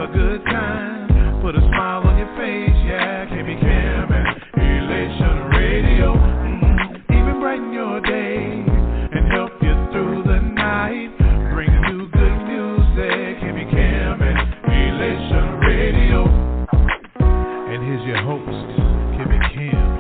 a good time. Put a smile on your face, yeah. KB Cam and Elation Radio. Even brighten your day and help you through the night. Bring you good music. KB Cam and Elation Radio. And here's your host, KB Cam.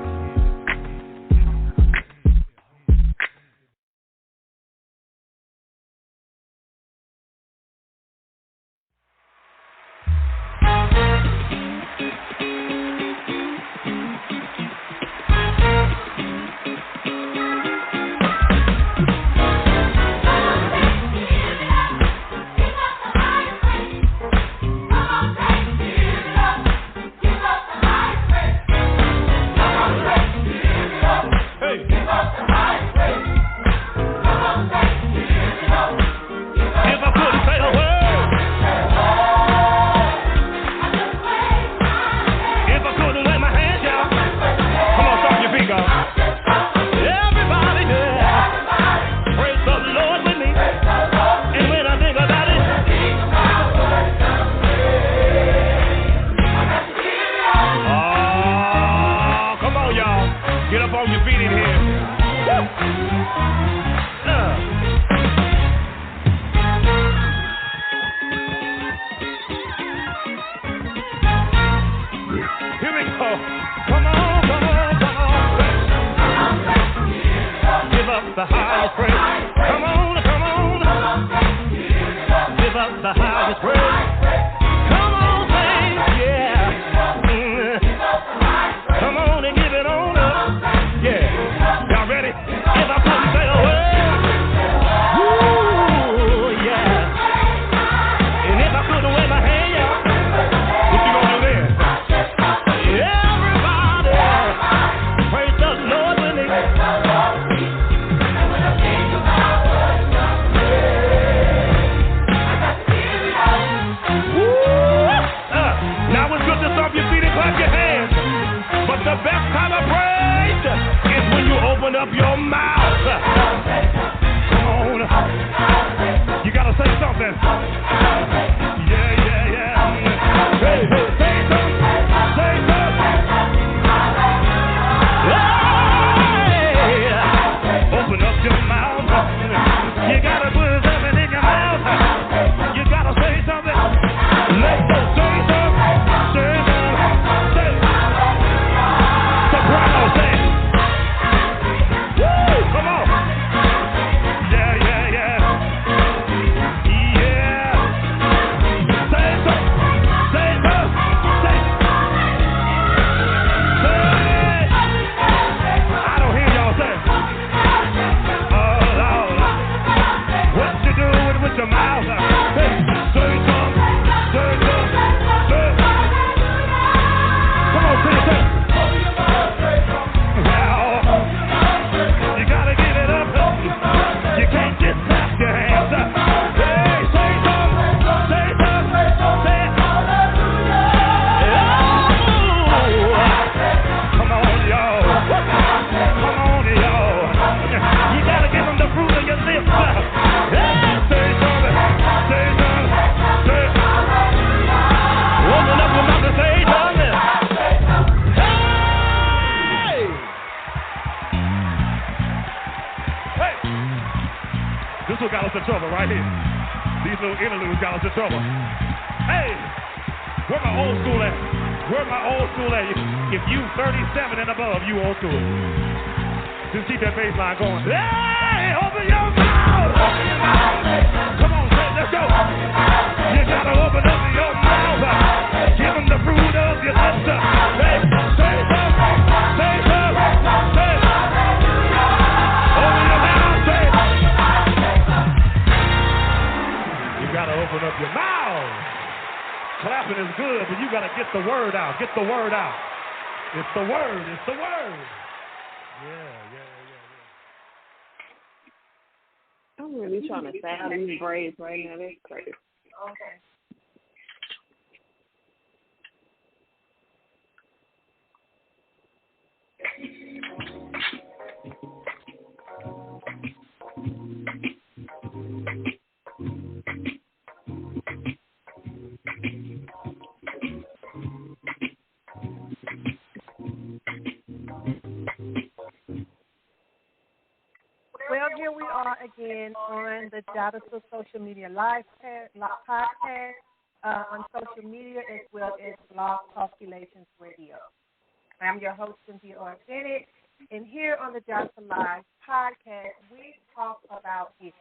I'm really trying to sound these braids right now. That's crazy. Okay. Well, here we are again on the Jadas Social Media Live podcast on social media as well as Blog Talk Relations Radio. I'm your host, Cynthia Bennett, and here on the Jadas Live podcast, we talk about issues.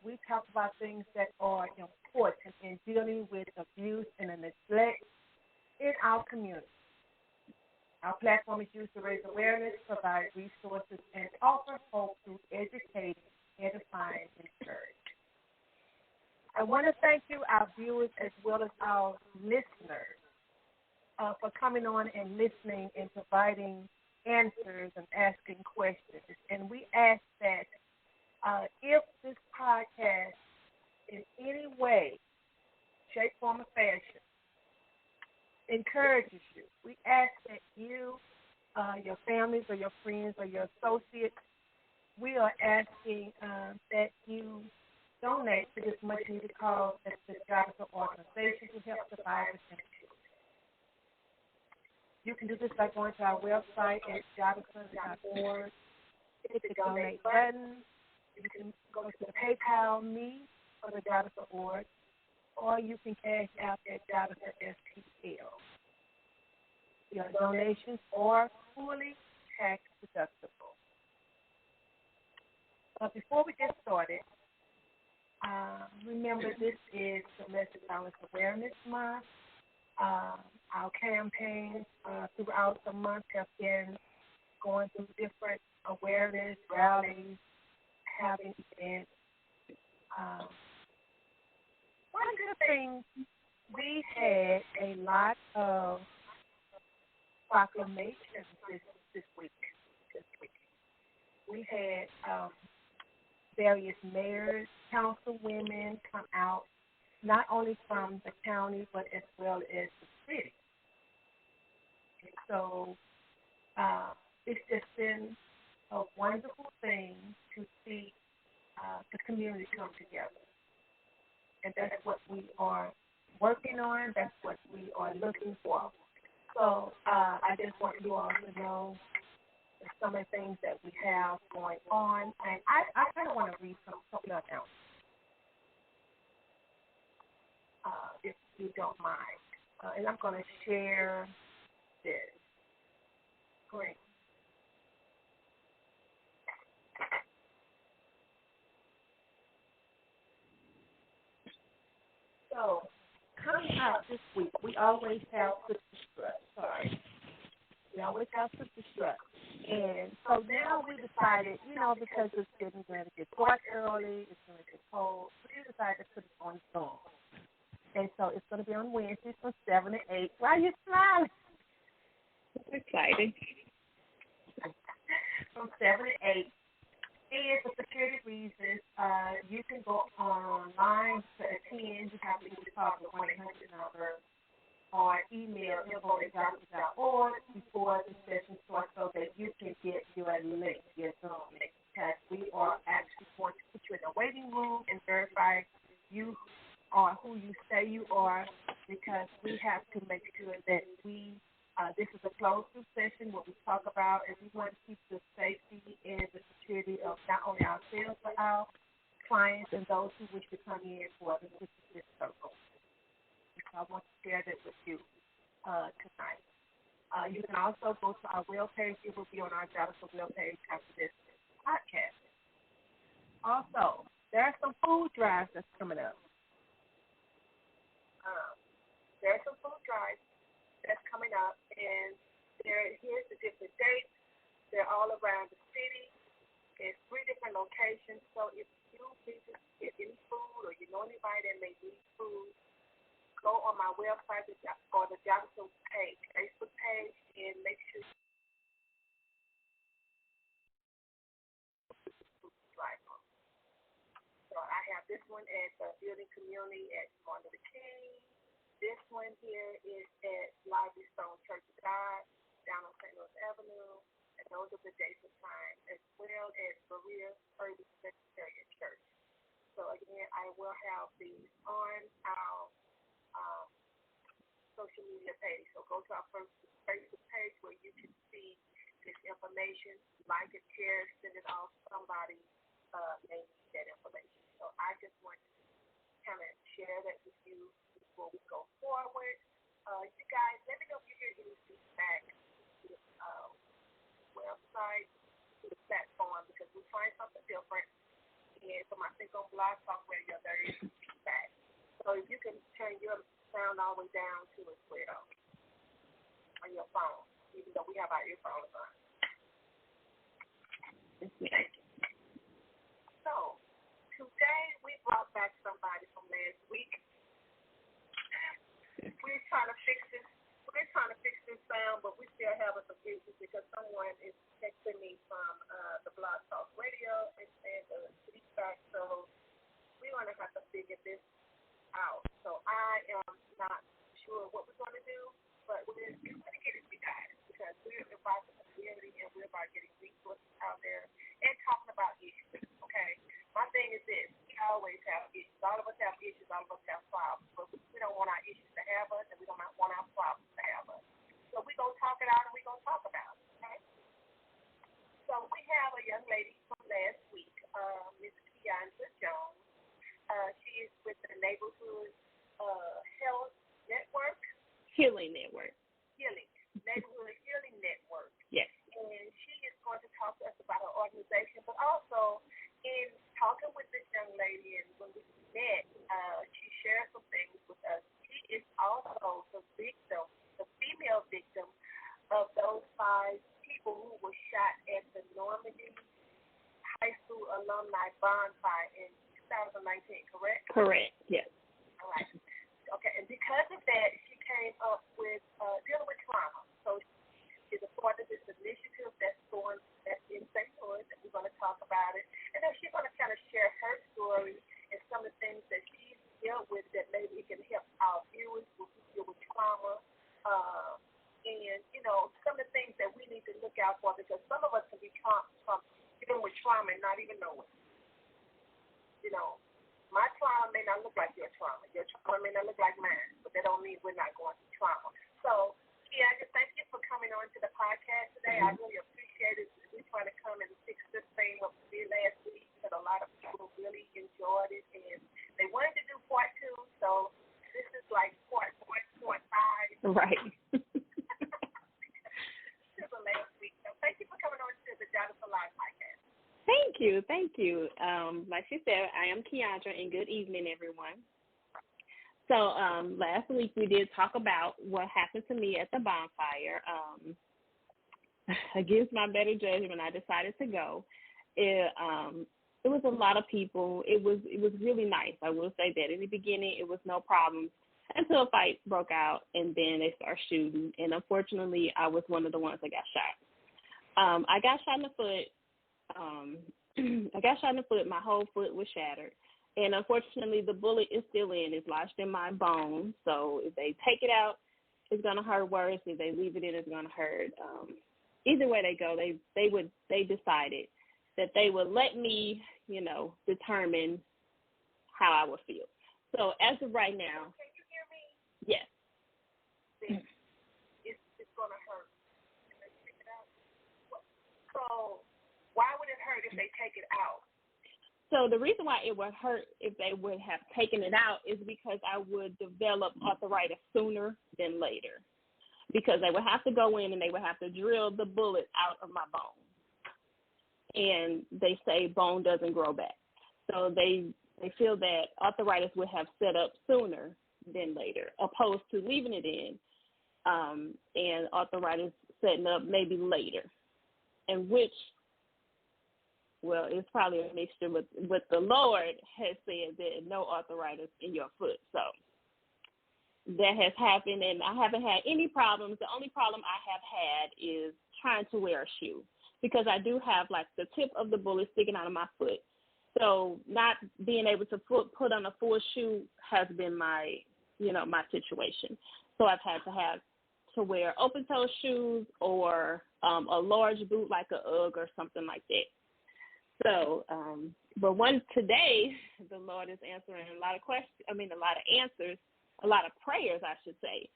We talk about things that are important in dealing with abuse and neglect in our community. Our platform is used to raise awareness, provide resources, and offer hope through educating, edifying, and encouraging. I want to thank you, our viewers, as well as our listeners, for coming on and listening and providing answers and asking questions. And we ask that if this podcast in any way, shape, form, or fashion encourages you, we ask that you, your families or your friends or your associates, we are asking that you donate to this much needed cause at the Jadas organization to help survivors and children. You can do this by going to our website at jadas.org, hit the donate button. You can go to the PayPal me for the Jadas.org, or you can cash out at Jadas STL. Your donations are fully tax deductible. But before we get started, remember this is Domestic Violence Awareness Month. Our campaigns throughout the month have been going through different awareness rallies, having events. One good thing, we had a lot of proclamations this week. We had various mayors, councilwomen come out, not only from the county, but as well as the city. And so it's just been a wonderful thing to see the community come together. And that's what we are working on. That's what we are looking for. So I just want you all to know some of the things that we have going on. And I kind of want to read something else out, if you don't mind. And I'm going to share this. Great. So, coming out this week, we always have Sister Strut. We always have Sister Strut. And so now we decided, because it's getting ready to get dark early, it's going to get cold, we decided to put it on Zoom. And so it's going to be on Wednesdays from 7 to 8. Why are you smiling? It's exciting. From 7 to 8. And for security reasons, you can go online to attend. You have to either call the 1-800 number or email info@jadas.org before the session starts so that you can get your link, your Zoom link. Because we are actually going to put you in a waiting room and verify you are who you say you are, because we have to make sure that this is a closed-through session where we talk about, and we want to keep the safety and the security of not only ourselves but our clients and those who wish to come in for the Sister Circle. So I want to share that with you tonight. You can also go to our webpage. It will be on our Jadas webpage after this podcast. Also, there are some food drives that's coming up. There are some food drives that's coming up, and here's the different dates. They're all around the city. It's 3 different locations. So if you need to get any food or you know anybody that may need food, go on my website or the Jadas page, Facebook page, and make sure So I have this one at the Building Community at Martin Luther King. This one here is at Lively Stone Church of God down on St. Louis Avenue. And those are the dates and times, as well as Berea Urban Secretariat Church. So again, I will have these on our social media page. So go to our Facebook page where you can see this information, like it, share, send it off. Somebody may need that information. So I just want to kind of share that with you before we go forward. You guys, let me know if you hear any feedback to the website, to the platform, because we're trying something different. And so I think on Blog Talk Radio there is feedback. So if you can turn your sound all the way down to as well on your phone, even though we have our earphones on. Thank you. So today we brought back somebody from last week. We're trying to fix this. We're trying to fix this sound, but we still have some issues because someone is texting me from the Blog Talk Radio and saying the feedback. So we're going to have to figure this out. So I am not sure what we're going to do, but we're going to get it together because we're about the community and we're about getting resources out there and talking about issues. Okay, my thing is this: we always have issues. All of us have issues. All of us have problems, but we don't want our issues to have us, and we don't want our problems to have us. So we're gonna talk it out, and we're gonna talk about it. Okay. So we have a young lady from last week, Miss Keandra Jones. She is with the Neighborhood Health Network. Healing Network. Neighborhood Healing Network. Yes. And she is going to talk to us about her organization, but also in talking with this young lady and when we met, she shared some things with us. She is also the victim, the female victim of those 5 people who were shot at the Normandy High School alumni bonfire in 2019, correct? Correct, yes. All right. Okay, and because of that, she came up with dealing with trauma. So she's a part of this initiative that's in St. Louis, and we're going to talk about it. And then she's going to kind of share her story and some of the things that she's dealt with that maybe it can help our viewers who deal with trauma. And, some of the things that we need to look out for because some of us can be dealing with trauma and not even know it. My trauma may not look like your trauma. Your trauma may not look like mine, but that don't mean we're not going through trauma. So, Keandra, thank you for coming on to the podcast today. I really appreciate it. We're trying to come and fix this thing what we did last week because a lot of people really enjoyed it, and they wanted to do part 2, so this is like part 5. Right. This is the last week. So thank you for coming on to the Jadas Alive podcast. Thank you. Like she said, I am Keandra, and good evening, everyone. So last week we did talk about what happened to me at the bonfire. Against my better judgment, I decided to go. It was a lot of people. It was really nice. I will say that in the beginning it was no problem until a fight broke out, and then they started shooting. And unfortunately, I was one of the ones that got shot. I got shot in the foot. My whole foot was shattered. And unfortunately, the bullet is still in. It's lodged in my bone. So if they take it out, it's going to hurt worse. If they leave it in, it's going to hurt. Either way they go, they decided that they would let me, determine how I would feel. So as of right now. Can you hear me? Yes. It's going to hurt. Can they take it out? So why would it hurt if they take it out? So the reason why it would hurt if they would have taken it out is because I would develop arthritis sooner than later. Because they would have to go in and they would have to drill the bullet out of my bone. And they say bone doesn't grow back. So they feel that arthritis would have set up sooner than later, opposed to leaving it in and arthritis setting up maybe later. And which, well, it's probably a mixture with what the Lord has said that no arthritis in your foot. So that has happened, and I haven't had any problems. The only problem I have had is trying to wear a shoe because I do have, like, the tip of the bullet sticking out of my foot. So not being able to put on a full shoe has been my situation. So I've had to wear open-toe shoes or a large boot like a Ugg or something like that. So, but today, the Lord is answering a lot of prayers, I should say.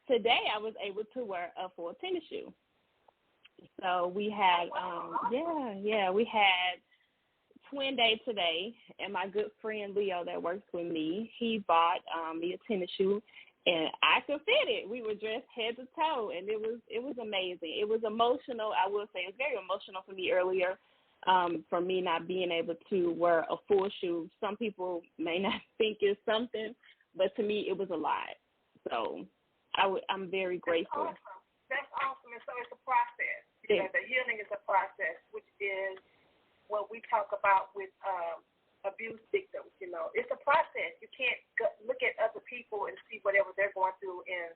Today, I was able to wear a full tennis shoe. So we had, we had twin day today, and my good friend Leo that works with me, he bought me a tennis shoe, and I could fit it. We were dressed head to toe, and it was amazing. It was emotional. I will say it was very emotional for me earlier, for me not being able to wear a full shoe. Some people may not think it's something, but to me it was a lot. So I'm very grateful. That's awesome. And so it's a process. Because the healing is a process, which is what we talk about with abuse victims. It's a process. You can't look at other people and see whatever they're going through and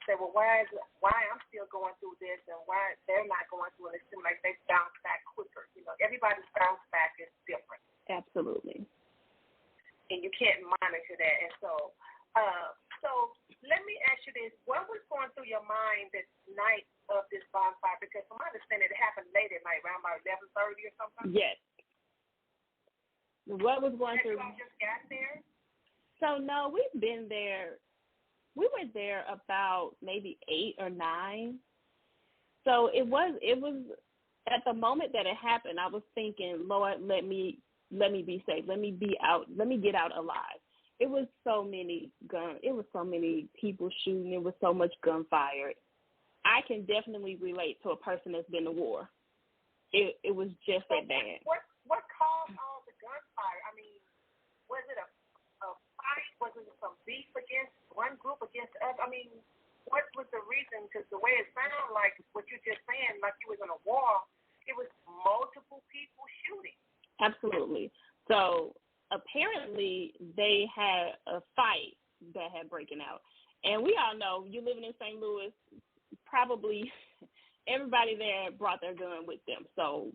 say, well, why I'm still going through this and why they're not going through it. It seems like they bounce back quicker. Everybody's bounce back is different. Absolutely. And you can't monitor that. And so let me ask you this. What was going through your mind this night of this bonfire? Because from my understanding, it happened late at night, around about 11:30 or something? Yes. What was going through? You just got there? So, no, we've been there. We were there about maybe 8 or 9. So it was at the moment that it happened, I was thinking, Lord, let me be safe. Let me get out alive. It was so many people shooting. It was so much gunfire. I can definitely relate to a person that's been to war. It was just that bad. What caused all the gunfire? I mean, was it a fight? Was it some beef against one group against the other? I mean, what was the reason? Because the way it sounded like what you're just saying, like you was in a war, it was multiple people shooting. Absolutely. So apparently they had a fight that had broken out. And we all know, you living in St. Louis, probably everybody there brought their gun with them. So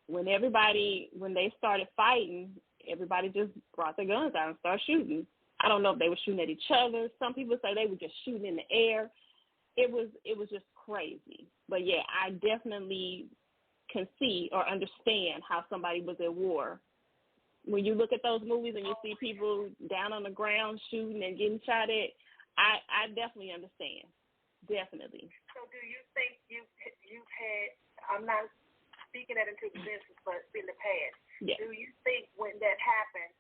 when they started fighting, everybody just brought their guns out and started shooting. I don't know if they were shooting at each other. Some people say they were just shooting in the air. It was just crazy. But yeah, I definitely can see or understand how somebody was at war. When you look at those movies and you see people down on the ground shooting and getting shot at, I definitely understand. Definitely. So do you think you've had, I'm not speaking that into existence, but in the past, yes. Do you think when that happened,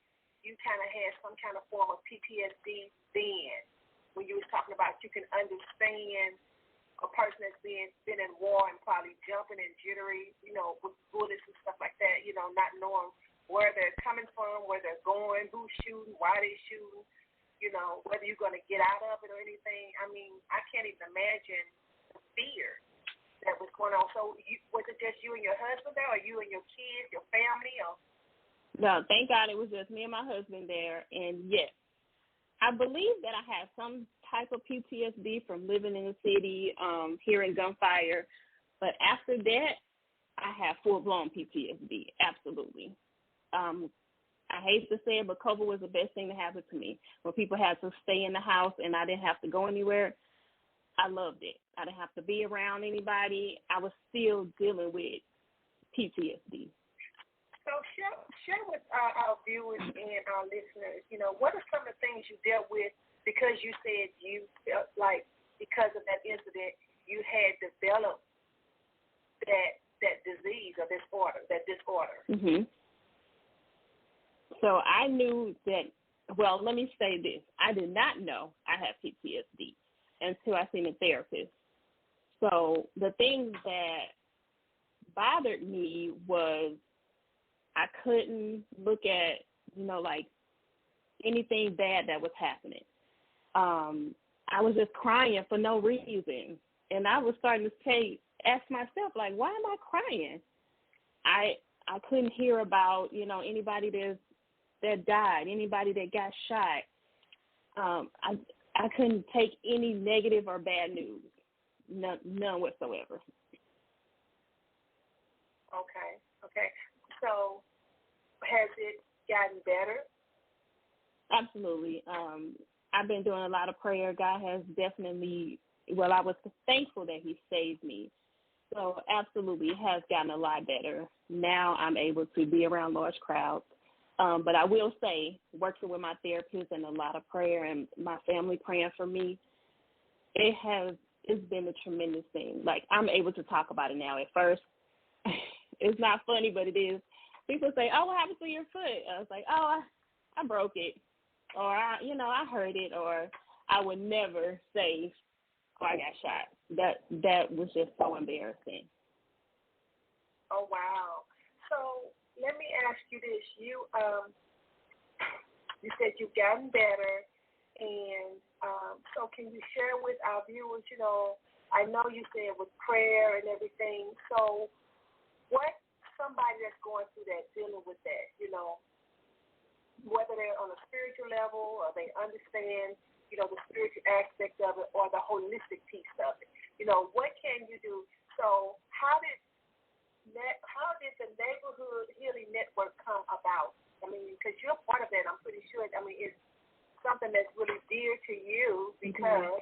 you kind of had some kind of form of PTSD then, when you was talking about you can understand a person that's been in war and probably jumping and jittery, with bullets and stuff like that, not knowing where they're coming from, where they're going, who's shooting, why they're shooting, whether you're going to get out of it or anything. I mean, I can't even imagine the fear that was going on. So was it just you and your husband there, or you and your kids, your family? Or? No, thank God it was just me and my husband there. And, yes, I believe that I had some type of PTSD from living in the city, hearing gunfire. But after that, I have full-blown PTSD, absolutely. I hate to say it, but COVID was the best thing to happen to me. When people had to stay in the house and I didn't have to go anywhere, I loved it. I didn't have to be around anybody. I was still dealing with PTSD. So share with our viewers and our listeners, what are some of the things you dealt with, because you said you felt like because of that incident you had developed that disease or that disorder. Mm-hmm. So I knew that, well, let me say this. I did not know I had PTSD until I seen a therapist. So the thing that bothered me was I couldn't look at, like anything bad that was happening. I was just crying for no reason. And I was starting to ask myself, like, why am I crying? I couldn't hear about, anybody that died, anybody that got shot. I couldn't take any negative or bad news, none whatsoever. Okay. So has it gotten better? Absolutely. I've been doing a lot of prayer. God has definitely, I was thankful that he saved me. So absolutely, it has gotten a lot better. Now I'm able to be around large crowds. But I will say, working with my therapist and a lot of prayer and my family praying for me, it it's been a tremendous thing. Like, I'm able to talk about it now. At first, it's not funny, but it is. People say, "Oh, what happened to your foot?" I was like, "Oh, I broke it," or I hurt it, or I would never say, "Oh, I got shot." That was just so embarrassing. Oh, wow. So let me ask you this: you said you've gotten better, and so can you share with our viewers? I know you said with prayer and everything. So, what somebody that's going through that, dealing with that, whether they're on a spiritual level or they understand, the spiritual aspect of it or the holistic piece of it, what can you do? So, how did the Neighborhood Healing Network come about? I mean, because you're part of that, I'm pretty sure. I mean, it's something that's really dear to you because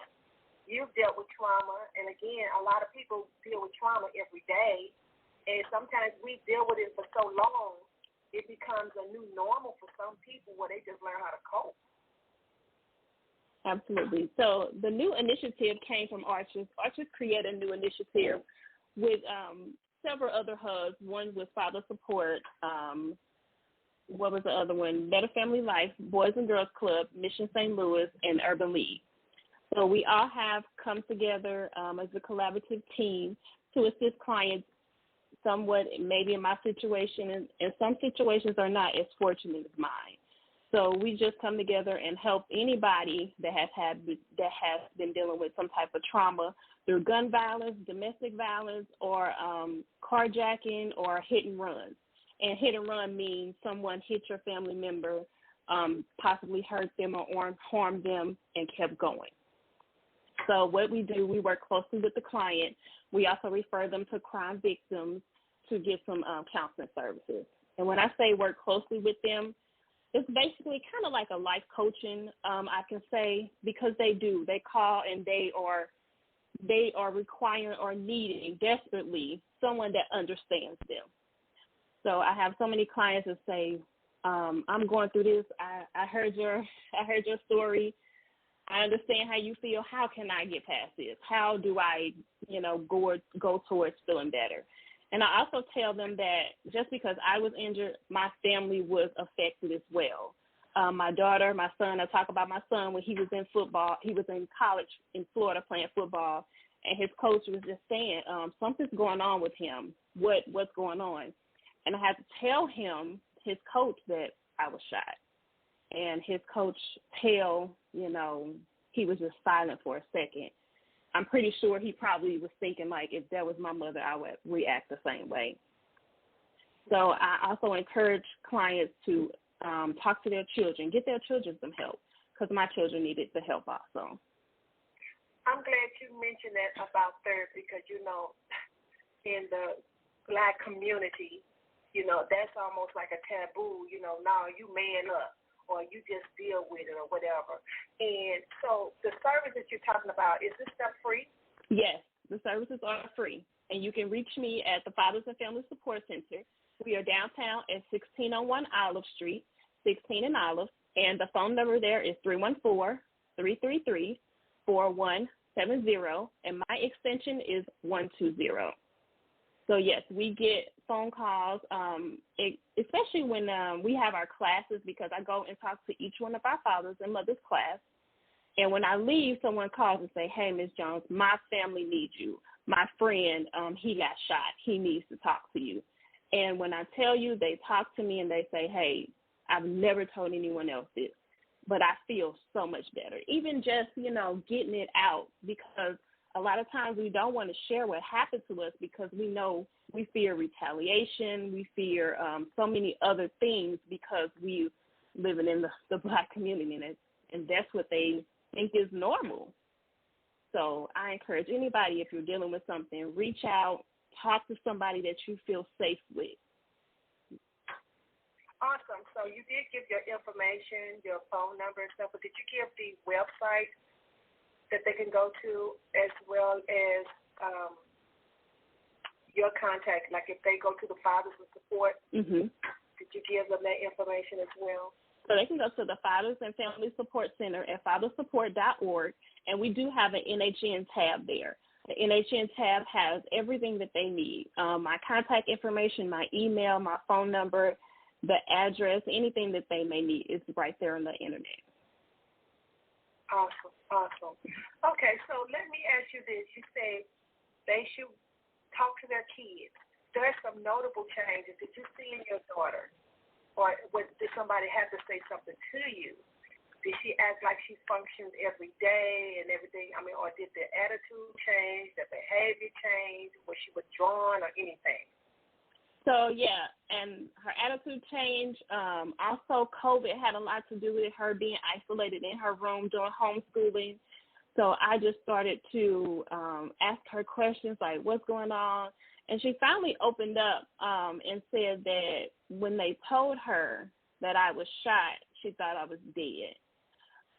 you've dealt with trauma. And again, a lot of people deal with trauma every day. And sometimes we deal with it for so long, it becomes a new normal for some people where they just learn how to cope. Absolutely. So the new initiative came from Arches. Arches created a new initiative with several other hubs. One was Father Support. What was the other one? Better Family Life, Boys and Girls Club, Mission St. Louis, and Urban League. So we all have come together as a collaborative team to assist clients somewhat, maybe in my situation, and some situations are not as fortunate as mine. So we just come together and help anybody that has been dealing with some type of trauma through gun violence, domestic violence, or carjacking or hit and runs. And hit and run means someone hit your family member, possibly hurt them or harmed them, and kept going. So what we do, we work closely with the client. We also refer them to crime victims to get some counseling services. And when I say work closely with them, it's basically kind of like a life coaching, I can say, because they call and they are requiring or needing desperately someone that understands them. So I have so many clients that say, I'm going through this. I heard your story. I understand how you feel. How can I get past this? How do I, go towards feeling better? And I also tell them that just because I was injured, my family was affected as well. My daughter, my son, I talk about my son when he was in football. He was in college in Florida playing football, and his coach was just saying, something's going on with him. What's going on? And I had to tell him, his coach, that I was shot. And his coach, Hale, he was just silent for a second. I'm pretty sure he probably was thinking, like, if that was my mother, I would react the same way. So I also encourage clients to talk to their children, get their children some help, because my children needed the help also. I'm glad you mentioned that about therapy because, in the Black community, that's almost like a taboo, now you man up or you just deal with it or whatever. And so the service that you're talking about, is this stuff free? Yes, the services are free. And you can reach me at the Fathers and Family Support Center. We are downtown at 1601 Olive Street, 16 in Olive. And the phone number there is 314-333-4170. And my extension is 120. So, yes, we get phone calls, especially when we have our classes, because I go and talk to each one of our fathers and mothers class. And when I leave, someone calls and say, hey, Ms. Jones, my family needs you. My friend, he got shot. He needs to talk to you. And when I tell you, they talk to me and they say, hey, I've never told anyone else this, but I feel so much better. Even just, getting it out, because a lot of times we don't want to share what happened to us because we fear retaliation. We fear so many other things because we living in the Black community, and that's what they think is normal. So I encourage anybody, if you're dealing with something, reach out, talk to somebody that you feel safe with. Awesome. So you did give your information, your phone number and stuff, but did you give the website that they can go to as well as your contact? Like if they go to the Fathers and Support, did you give them that information as well? So they can go to the Fathers and Family Support Center at fathersupport.org, and we do have an NHN tab there. The NHN tab has everything that they need. My contact information, my email, my phone number, the address, anything that they may need is right there on the internet. Awesome. Okay, so let me ask you this. You say they should talk to their kids. There's some notable changes that you see in your daughter, or did somebody have to say something to you? Did she act like she functions every day and everything? I mean, or did the attitude change, the behavior change? Was she withdrawn or anything? So, yeah, and her attitude changed. Also, COVID had a lot to do with her being isolated in her room doing homeschooling. So I just started to ask her questions like, what's going on? And she finally opened up and said that when they told her that I was shot, she thought I was dead.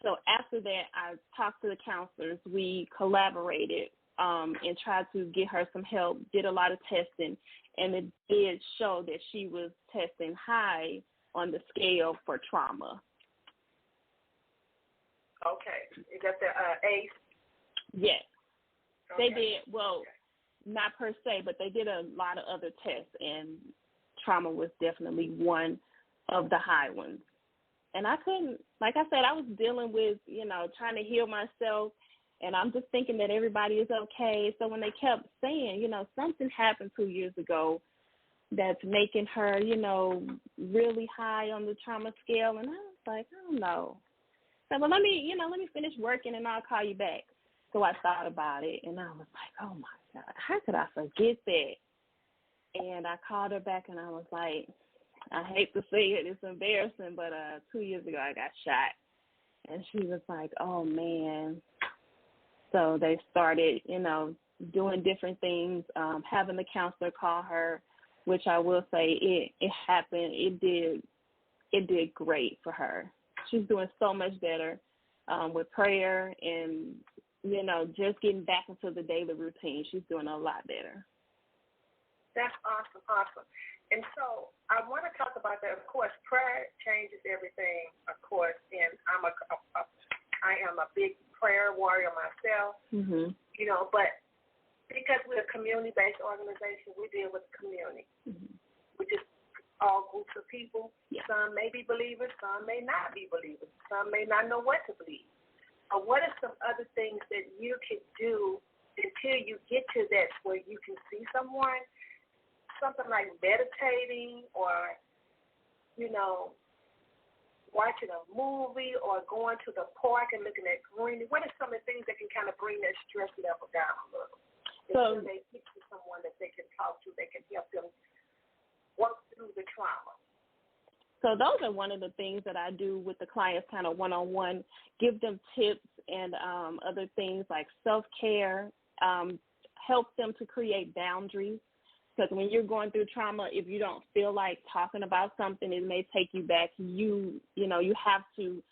So after that, I talked to the counselors. We collaborated and tried to get her some help, did a lot of testing, and it did show that she was testing high on the scale for trauma. Okay. Is that the ACE? Yes. Okay. They did, well, not per se, but they did a lot of other tests, and trauma was definitely one of the high ones. And I couldn't, like I said, I was dealing with, trying to heal myself, and I'm just thinking that everybody is okay. So when they kept saying, something happened 2 years ago that's making her, really high on the trauma scale, and I was like, I don't know. So, well, let me finish working, and I'll call you back. So I thought about it, and I was like, oh, my God, how could I forget that? And I called her back, and I was like, I hate to say it, it's embarrassing, but 2 years ago I got shot. And she was like, oh, man. So they started, doing different things, having the counselor call her, which I will say it happened. It did great for her. She's doing so much better with prayer and, just getting back into the daily routine. She's doing a lot better. That's awesome. And so I want to talk about that. Of course, prayer changes everything, of course, and I am a big prayer warrior myself, but because we're a community-based organization, we deal with the community, which is all groups of people. Yeah. Some may be believers, some may not be believers, some may not know what to believe. What are some other things that you can do until you get to that where you can see someone? Something like meditating or, watching a movie or going to the park and looking at greenery. What are some of the things that can kind of bring that stress level down a little? Until they get to someone that they can talk to, they can help them work through the trauma. So those are one of the things that I do with the clients kind of one-on-one, give them tips and other things like self-care, help them to create boundaries. Because when you're going through trauma, if you don't feel like talking about something, it may take you back. You have to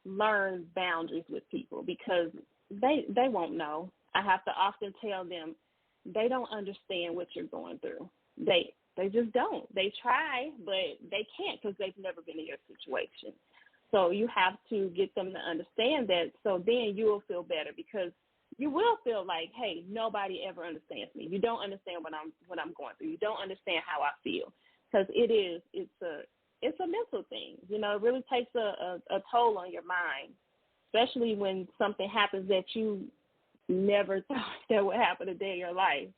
learn boundaries with people because they won't know. I have to often tell them they don't understand what you're going through. They just don't. They try, but they can't because they've never been in your situation. So you have to get them to understand that. So then you will feel better because you will feel like, hey, nobody ever understands me. You don't understand what I'm going through. You don't understand how I feel because it's a mental thing. It really takes a toll on your mind, especially when something happens that you never thought that would happen a day in your life.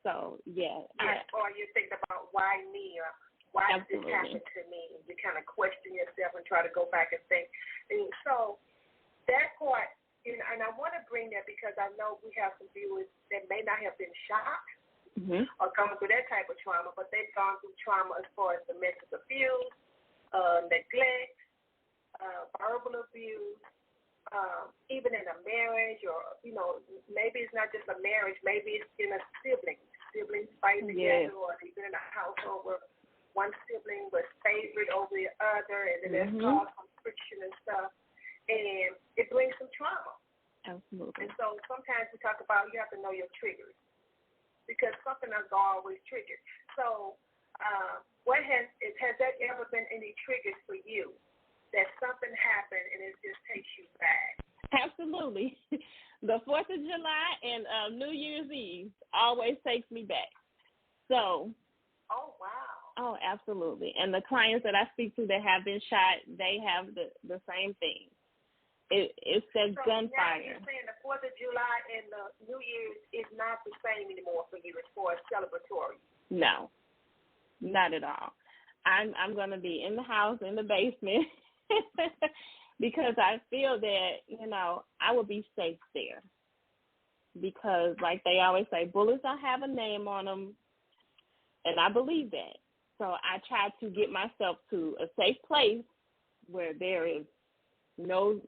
So, yeah. Or you think about why me or why did this happen to me? You kind of question yourself and try to go back and think. And so that part, and I want to bring that because I know we have some viewers that may not have been shocked or gone through that type of trauma, but they've gone through trauma as far as domestic abuse, neglect, verbal abuse, even in a marriage or, maybe it's not just a marriage, maybe it's in a siblings fighting together or even in a household where one sibling was favored over the other and then there's caused some friction and stuff. And it brings some trauma. Absolutely. And so sometimes we talk about you have to know your triggers because something is always triggered. So has there ever been any triggers for you that something happened and it just takes you back Absolutely. The 4th of July and New Year's Eve always takes me back. So. Oh, wow. Oh, absolutely. And the clients that I speak to that have been shot, they have the same thing. It's that gunfire. Now you're saying the 4th of July and the New Year's is not the same anymore for you as far as celebratory? No, not at all. I'm going to be in the house, in the basement, because I feel that, I will be safe there. Because, like they always say, bullets don't have a name on them, and I believe that. So I try to get myself to a safe place where there is no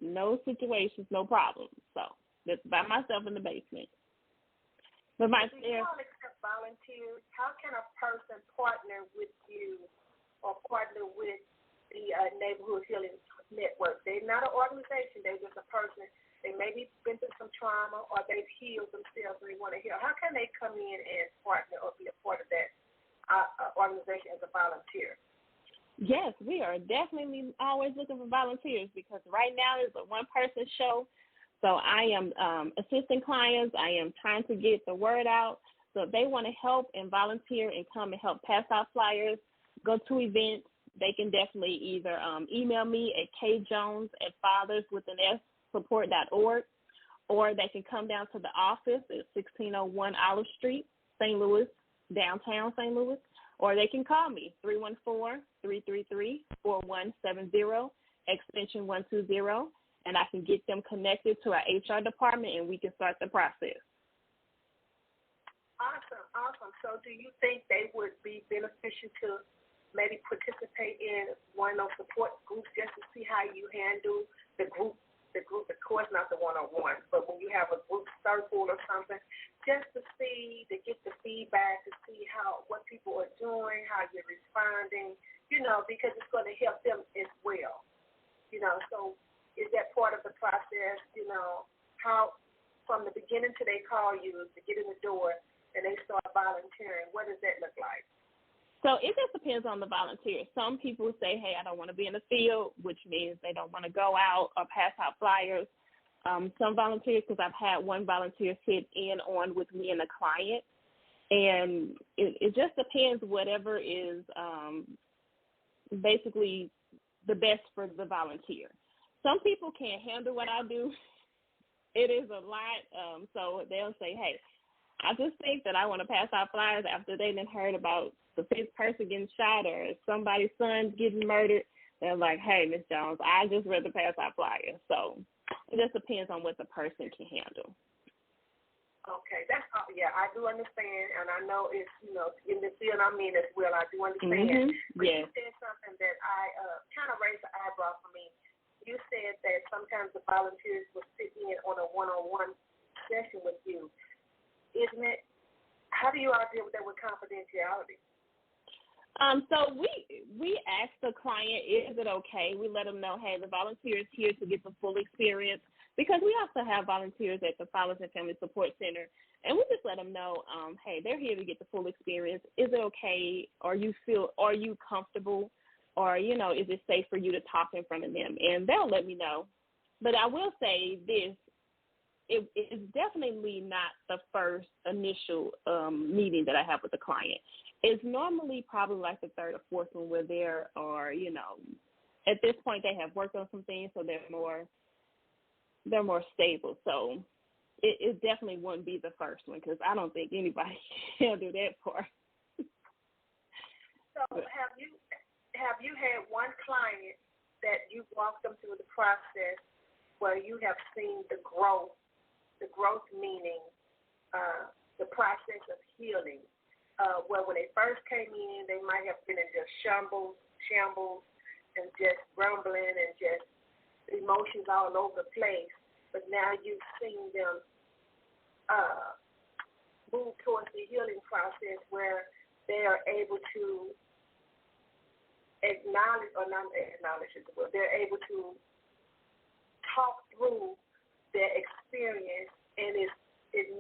situations, no problems. So that's by myself in the basement. But do you all accept volunteers? How can a person partner with you or partner with the Neighborhood Healing Network? They're not an organization. They're just a person. They maybe been through some trauma or they've healed themselves and they want to heal. How can they come in and partner or be a part of that organization as a volunteer? Yes, we are definitely always looking for volunteers because right now it's a one-person show. So I am assisting clients. I am trying to get the word out. So if they want to help and volunteer and come and help pass out flyers, go to events, they can definitely either email me at kjones@fatherswithans support.org, or they can come down to the office at 1601 Olive Street, St. Louis, downtown St. Louis, or they can call me, 314-333-4170, extension 120, and I can get them connected to our HR department, and we can start the process. Awesome. So do you think they would be beneficial to maybe participate in one of those support groups just to see how you handle the group, of course, not the one-on-one, but when you have a group circle or something, just to get the feedback, to see what people are doing, how you're responding, because it's going to help them as well. So is that part of the process, how from the beginning till they call you to get in the door and they start volunteering, what does that look like? So it just depends on the volunteer. Some people say, hey, I don't want to be in the field, which means they don't want to go out or pass out flyers. Some volunteers, because I've had one volunteer sit in on with me and a client, and it just depends whatever is basically the best for the volunteer. Some people can't handle what I do. It is a lot, so they'll say, hey, I just think that I want to pass out flyers after they done heard about the fifth person getting shot or somebody's son getting murdered. They're like, hey, Ms. Jones, I just rather pass out flyers. So it just depends on what the person can handle. Okay, I do understand, and I know it's, in the field I'm in as well, I do understand. Mm-hmm. But yes. You said something that I kind of raised the eyebrow for me. You said that sometimes the volunteers will sit in on a one-on-one session with you. Isn't it? How do you all deal with that with confidentiality? So we ask the client, is it okay? We let them know, hey, the volunteer is here to get the full experience, because we also have volunteers at the Fathers and Family Support Center, and we just let them know, hey, they're here to get the full experience. Is it okay? Are you comfortable? Or, is it safe for you to talk in front of them? And they'll let me know. But I will say this, it is definitely not the first initial meeting that I have with the client. It's normally probably like the third or fourth one where they're, or, at this point they have worked on some things, so they're more stable. So it definitely wouldn't be the first one, because I don't think anybody can do that part. So have you had one client that you walked them through the process where you have seen the growth meaning the process of healing, where when they first came in, they might have been in just shambles, and just grumbling and just emotions all over the place, but now you've seen them move towards the healing process where they are able to acknowledge, or not acknowledge it, but they're able to talk through their experience, and it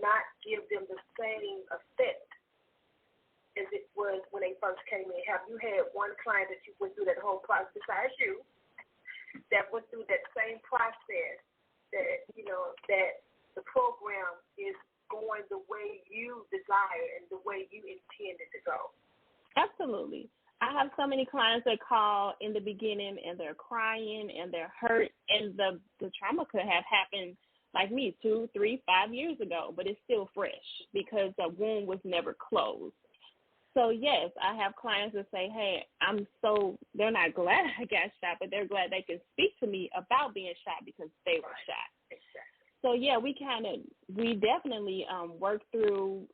not give them the same effect as it was when they first came in. Have you had one client that you went through that whole process, besides you, that went through that same process that the program is going the way you desire and the way you intended to go. Absolutely. I have so many clients that call in the beginning and they're crying and they're hurt, and the trauma could have happened like me 2, 3, 5 years ago, but it's still fresh because the wound was never closed. So, yes, I have clients that say, hey, they're not glad I got shot, but they're glad they can speak to me about being shot because they were shot. Exactly. So, yeah, we definitely work through,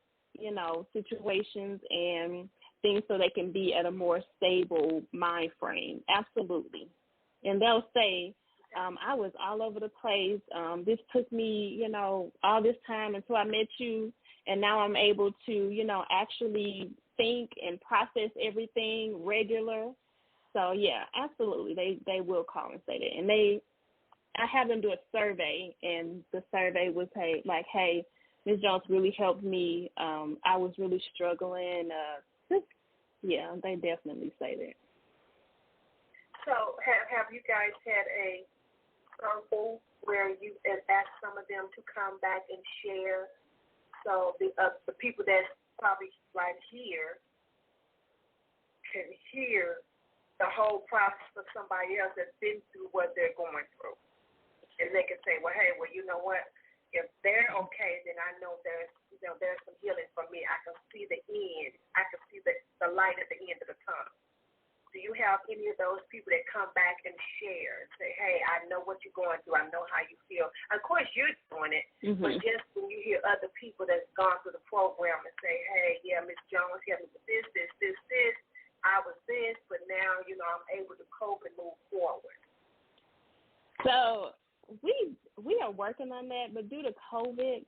situations and things so they can be at a more stable mind frame. Absolutely. And they'll say, I was all over the place. This took me, all this time until I met you, and now I'm able to, actually think and process everything regular. So, yeah, absolutely. They will call and say that. And I had them do a survey, and the survey was, hey, Ms. Jones really helped me. I was really struggling. Yeah, they definitely say that. So have you guys had a circle where you asked some of them to come back and share? So the people that's probably right here can hear the whole process of somebody else that's been through what they're going through. And they can say, well, hey, you know what? If they're okay, then I know there's some healing for me. I can see the end. I can see the light at the end of the tunnel. Do you have any of those people that come back and share and say, hey, I know what you're going through. I know how you feel. Of course, you're doing it, but just when you hear other people that's gone through the program and say, hey, yeah, Ms. Jones helped me with this, I was this, but now, I'm able to cope and move forward. So we are working on that, but due to COVID,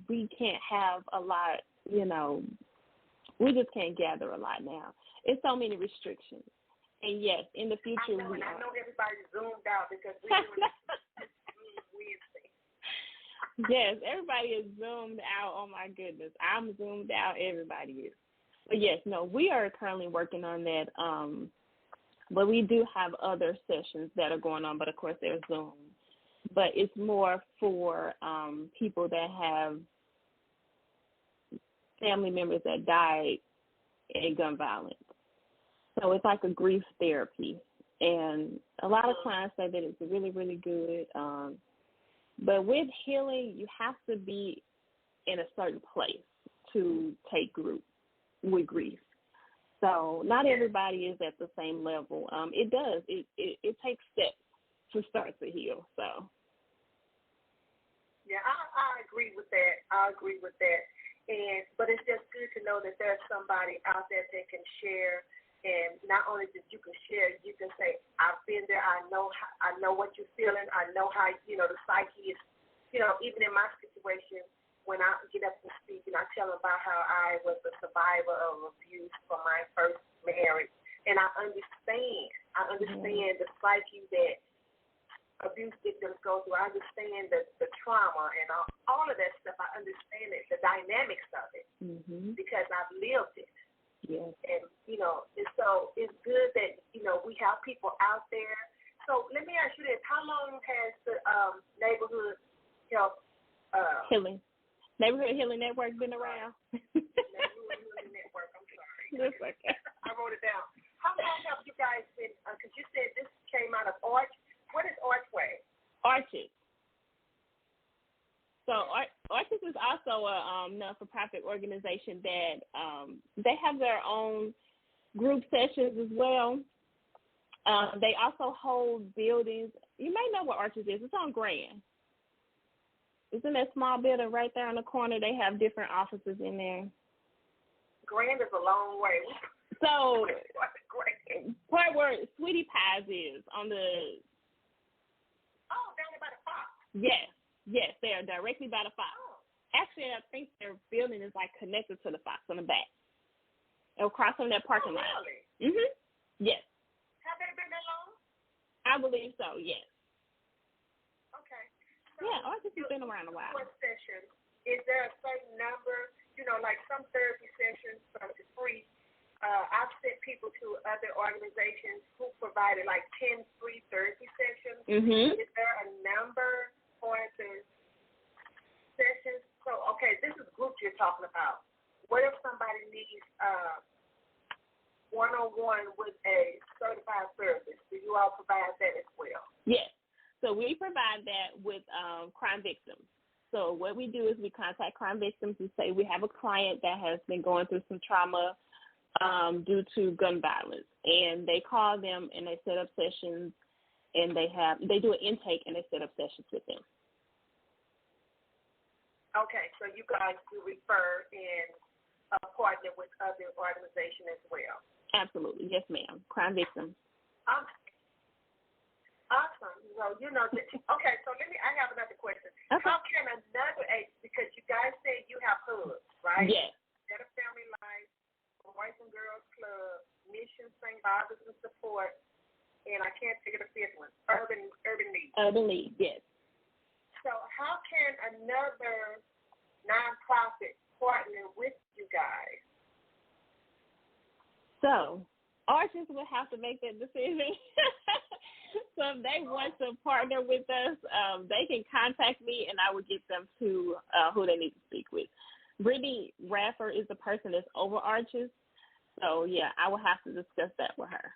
we can't have a lot, we just can't gather a lot now. It's so many restrictions. And yes, in the future, I know everybody's zoomed out because we're doing this Wednesday. Yes, everybody is zoomed out. Oh my goodness, I'm zoomed out. Everybody is. But yes, no, we are currently working on that. But we do have other sessions that are going on, but of course they're Zoom. But it's more for people that have family members that died in gun violence. So it's like a grief therapy. And a lot of clients say that it's really, really good. But with healing, you have to be in a certain place to take with grief. So not everybody is at the same level. It does. It takes steps to start to heal. So. Yeah, I agree with that. But it's just good to know that there's somebody out there that can share. And not only that you can share, you can say, I've been there. I know what you're feeling. I know how, the psyche is, even in my situation, when I get up and speak and I tell them about how I was a survivor of abuse from my first marriage. And I understand the psyche that abuse victims go through. I understand the trauma and all of that stuff. I understand it, the dynamics of it, because I've lived it. Yes. And, and so it's good that, we have people out there. So let me ask you this. How long has the Neighborhood Neighborhood Healing Network been around? Neighborhood Healing Network, I'm sorry. That's okay. I wrote it down. How long have you guys been, because you said this came out of Arch. What is Archway? Arches. So Arches is also a non-for-profit organization that they have their own group sessions as well. They also hold buildings. You may know what Arches is. It's on Grand. It's in that small building right there in the corner. They have different offices in there. Grand is a long way. So part where Sweetie Pies is on the... Oh, down there by the Fox. Yes, they are directly by the Fox. Oh. Actually, I think their building is like connected to the Fox on the back. Across from that parking lot. Really? Yes. Have they been that long? I believe so, yes. Okay. So yeah, Arches has been around a while. Sessions, is there a certain number? Like some therapy sessions are free. I've sent people to other organizations who provided like 10 free therapy sessions. Is there a number, going to sessions. So, okay, this is groups you're talking about. What if somebody needs one-on-one with a certified therapist? Do you all provide that as well? Yes. So we provide that with crime victims. So what we do is we contact crime victims and say we have a client that has been going through some trauma due to gun violence, and they call them and they set up sessions, and they do an intake and they set up sessions with them. Okay, so you guys do refer and partner with other organizations as well. Absolutely, yes, ma'am. Crime victims. Awesome. So, okay, so I have another question. Okay. How can another age, because you guys say you have hubs, right? Yes. Better Family Life, Boys and Girls Club, Mission St. Barbara's and Support, and I can't think of the fifth one, Urban League. Urban League, yes. So how can another nonprofit partner with you guys? So artists will have to make that decision. So if they want to partner with us, they can contact me, and I will get them to who they need to speak with. Brittany Raffer is the person that's over Arches. So, yeah, I will have to discuss that with her.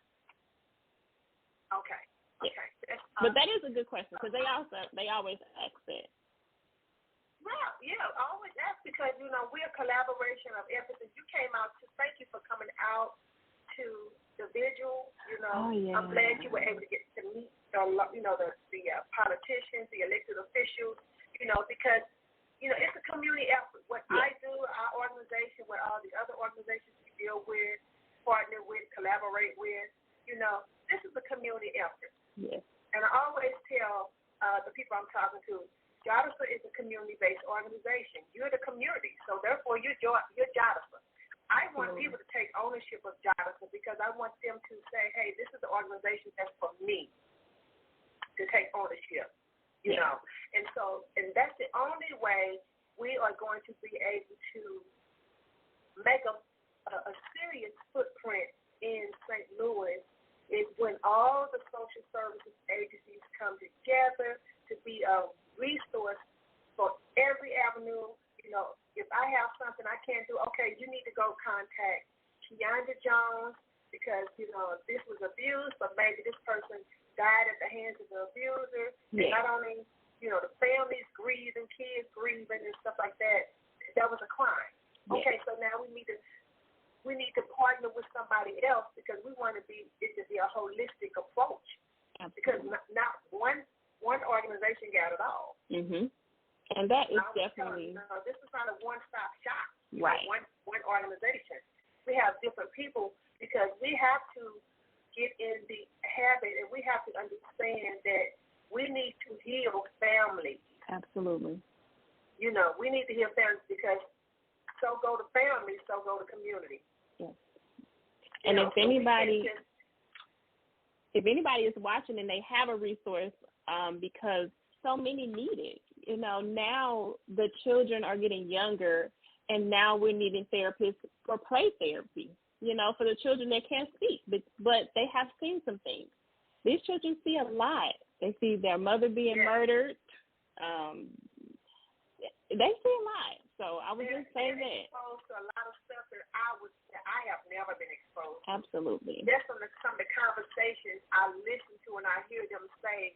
Okay. Yeah. But that is a good question because they always ask that. Well, yeah, I always ask because, we're a collaboration of efforts. You came out to thank you for coming out to the vigil. Oh, yeah. I'm glad you were able to get to meet the politicians, the elected officials, because, it's a community effort. What I do, our organization, what all the other organizations we deal with, partner with, collaborate with, this is a community effort. Yes. And I always tell the people I'm talking to, Jadas is a community-based organization. You're the community, so therefore you're Jadas. I want people to take ownership of Jadas because I want them to say, hey, this is the organization that's for me to take ownership, you know. And that's the only way we are going to be able to make a serious footprint in St. Louis is when all the social services agencies come together to be a resource for every avenue. If I have something I can't do, okay, you need to go contact Keandra Jones because, this was abuse, but maybe this person died at the hands of the abuser. And not only, the families grieving, kids grieving and stuff like that, that was a crime. Okay, so now we need to partner with somebody else because we want it to be a holistic approach. Because not one organization got it all. Mhm. And that is definitely this is not a one-stop shop. Right. One organization. We have different people because we have to get in the habit and we have to understand that we need to heal families. Absolutely. We need to heal families because so go the family, so go the community. Yes. And if anybody is watching and they have a resource, because so many need it. Now the children are getting younger, and now we're needing therapists for play therapy, for the children that can't speak, but they have seen some things. These children see a lot. They see their mother being murdered. They see a lot. So I would just say that. Exposed to a lot of stuff that I have never been exposed to. Absolutely. That's some of the conversations I listen to and I hear them say,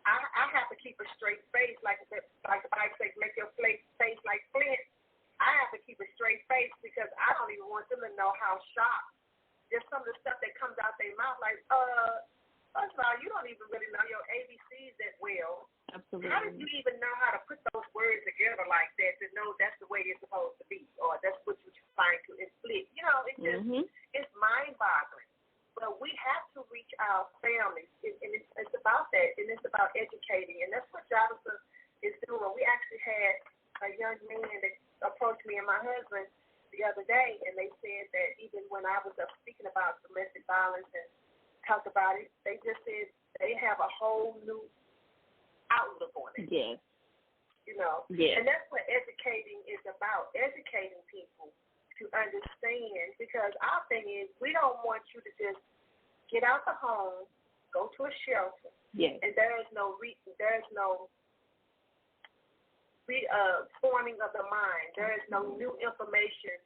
I have to keep a straight face, like the Bible says, make your face like flint. I have to keep a straight face because I don't even want them to know how shocked. There's some of the stuff that comes out their mouth like, first of all, you don't even really know your ABCs that well. Absolutely. How did you even know how to put those words together like that to know that's the way it's supposed to be or that's what you're trying to inflict? It's just, it's mind-boggling. But we have to reach our families, and it's about that, and it's about educating, and that's what Jadas is doing. We actually had a young man that approached me and my husband the other day, and they said that even when I was up speaking about domestic violence and talked about it, they just said they have a whole new outlook on it. Yes. Yes. And that's what educating is about, educating people to understand, because our thing is we don't want you to just get out the home, go to a shelter, and there is no forming of the mind. There is no new information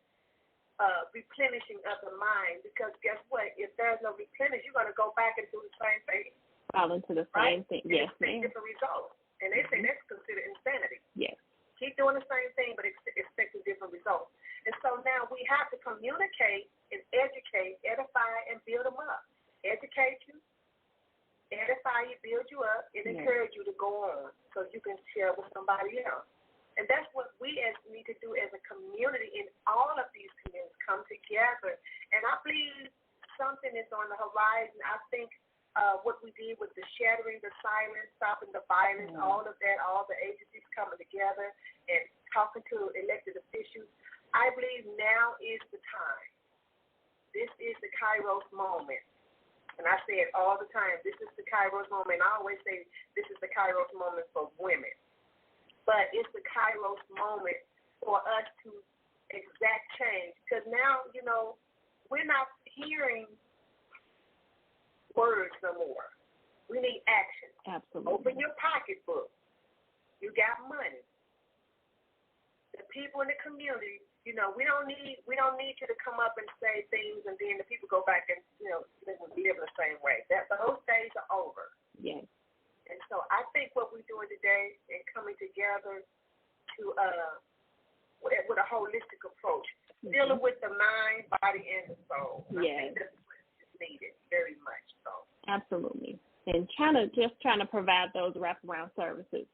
replenishing of the mind, because guess what? If there's no replenish, you're going to go back and do the same thing. Fall into the same thing. Yes, ma'am. Different results. And they say that's considered insanity. Yes. Keep doing the same thing, but expecting different results. And so now we have to communicate and educate, edify, and build them up. Educate you, edify you, build you up, and encourage you to go on so you can share with somebody else. And that's what we need to do as a community in all of these communities, come together. And I believe something is on the horizon. I think what we did with the shattering the silence, stopping the violence, all of that, all the agencies coming together and talking to elected officials, I believe now is the time. This is the Kairos moment. And I say it all the time, this is the Kairos moment. I always say this is the Kairos moment for women. But it's the Kairos moment for us to exact change. Because now, we're not hearing words no more. We need action. Absolutely. Open your pocketbook. You got money. The people in the community, we don't need you to come up and say things and then the people go back and live the same way. Those days are over. Yes. And so I think what we're doing today and coming together to with a holistic approach, dealing with the mind, body, and the soul. Yes. I think that's what is needed very much so. Absolutely. And trying to provide those wraparound services.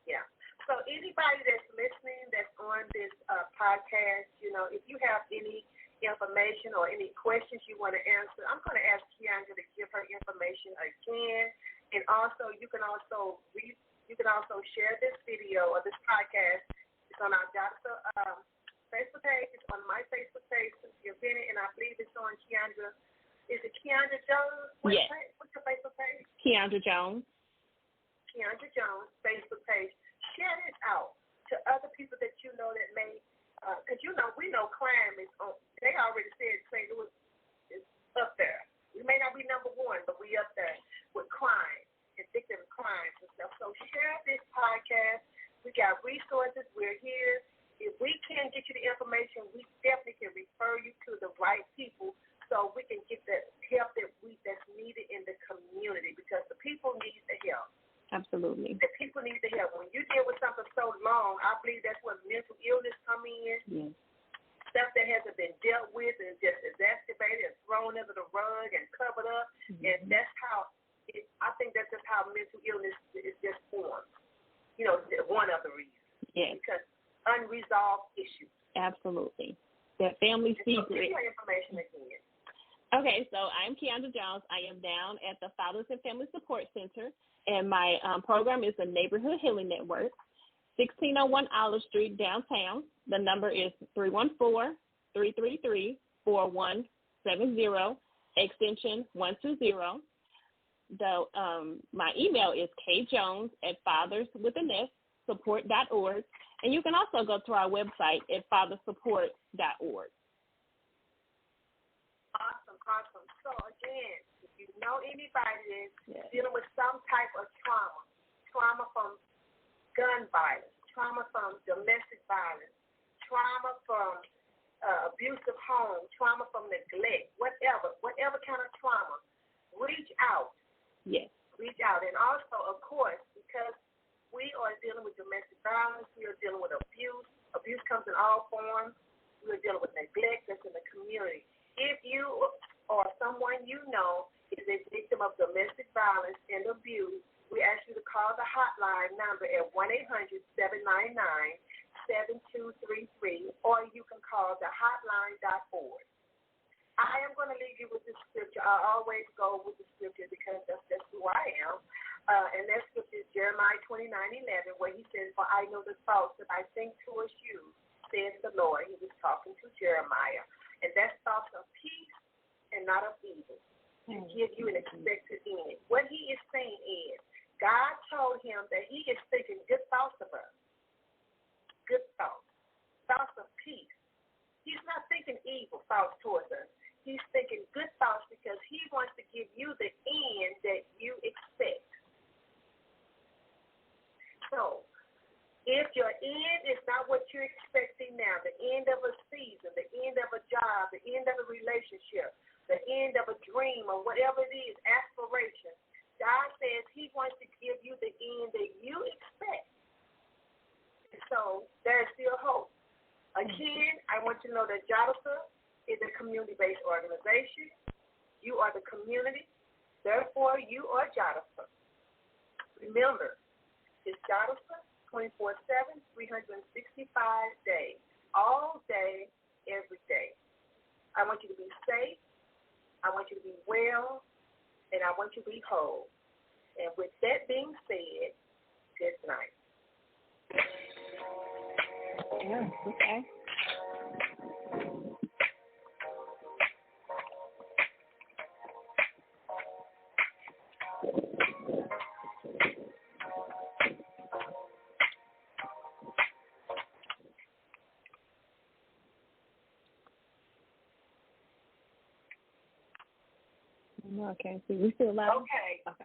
Yeah. So anybody that's listening, that's on this podcast, if you have any information or any questions you want to answer, I'm going to ask Keandra to give her information again. And also, you can also share this video or this podcast. It's on our Jadas Facebook page. It's on my Facebook page, Cynthia Bennett, and I believe it's on Keandra. Is it Keandra Jones? Yes. What's your Facebook page? Keandra Jones. Keandra Jones Facebook page. Share this out to other people that you know that may, because we know crime is on. They already said St. Louis is up there. We may not be number one, but we up there with crime and victim crimes and stuff. So share this podcast. We got resources. We're here. If we can't get you the information, we definitely can refer you to the right people so we can get the help that's needed in the community, because the people need the help. Absolutely. The people need the help. When you deal with something so long, I believe that's when mental illness come in. Yes. Stuff that hasn't been dealt with and just exacerbated and thrown under the rug and covered up. Mm-hmm. And that's how, I think that's just how mental illness is just formed. One of the reasons. Yes. Because unresolved issues. Absolutely. That family secret. So give your information again. Okay, so I'm Keandra Jones. I am down at the Fathers and Family Support Center, and my program is the Neighborhood Healing Network, 1601 Olive Street, downtown. The number is 314-333-4170, extension 120. My email is kjones@fatherswithans.support.org, and you can also go to our website at fathersupport.org. Awesome. So again, if you know anybody that's dealing with some type of trauma from gun violence, trauma from domestic violence, trauma from abusive home, trauma from neglect, whatever kind of trauma, reach out. Yes. Reach out. And also, of course, because we are dealing with domestic violence, we are dealing with abuse. Abuse comes in all forms. We are dealing with neglect that's in the community. If you or someone you know is a victim of domestic violence and abuse, we ask you to call the hotline number at 1-800-799-7233, or you can call the hotline.org. I am going to leave you with the scripture. I always go with the scripture because that's who I am. And that scripture is Jeremiah 29:11, where he says, "For I know the thoughts that I think towards you, says the Lord." He was talking to Jeremiah. And that's thoughts of peace and not of evil, to give you an expected end. What he is saying is, God told him that he is thinking good thoughts of us. Good thoughts. Thoughts of peace. He's not thinking evil thoughts towards us. He's thinking good thoughts because he wants to give you the end that you expect. end of a season, the end of a job, the end of a relationship, the end of a dream, or whatever it is, aspiration, God says he wants to give you the end that you expect. So there is still hope. Again, I want you to know that Jadas is a community-based organization. You are the community. Therefore, you are Jadas. Remember, it's Jadas 24/7, 365 days, all day, every day. I want you to be safe. I want you to be well, and I want you to be whole. And with that being said, good night. Yeah, okay. No, I can't see. We still live? Okay. Okay.